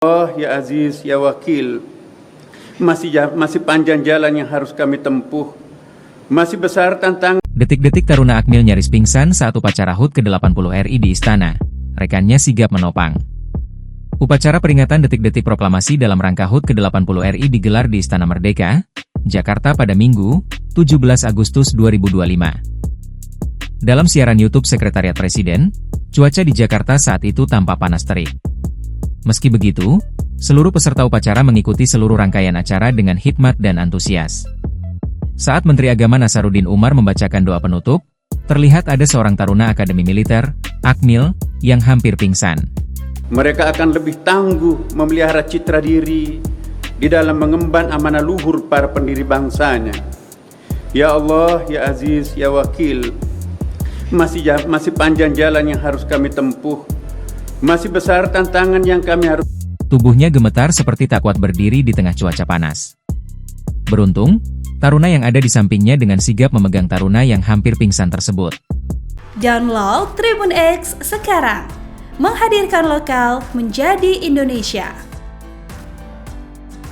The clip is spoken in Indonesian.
Allah ya Aziz ya Wakil, masih panjang jalan yang harus kami tempuh, masih besar tantangan. Detik-detik Taruna Akmil nyaris pingsan saat upacara HUT ke-80 RI di Istana. Rekannya sigap menopang. Upacara peringatan detik-detik proklamasi dalam rangka HUT ke-80 RI digelar di Istana Merdeka, Jakarta pada Minggu, 17 Agustus 2025. Dalam siaran YouTube Sekretariat Presiden, cuaca di Jakarta saat itu tampak panas terik. Meski begitu, seluruh peserta upacara mengikuti seluruh rangkaian acara dengan hikmat dan antusias. Saat Menteri Agama Nasaruddin Umar membacakan doa penutup, terlihat ada seorang taruna Akademi Militer, Akmil, yang hampir pingsan. Mereka akan lebih tangguh memelihara citra diri di dalam mengemban amanah luhur para pendiri bangsanya. Ya Allah, ya Aziz, ya Wakil, masih panjang jalan yang harus kami tempuh, masih besar tantangan yang kami harus. Tubuhnya gemetar seperti tak kuat berdiri di tengah cuaca panas. Beruntung, taruna yang ada di sampingnya dengan sigap memegang taruna yang hampir pingsan tersebut. Download Tribun X sekarang, menghadirkan lokal menjadi Indonesia.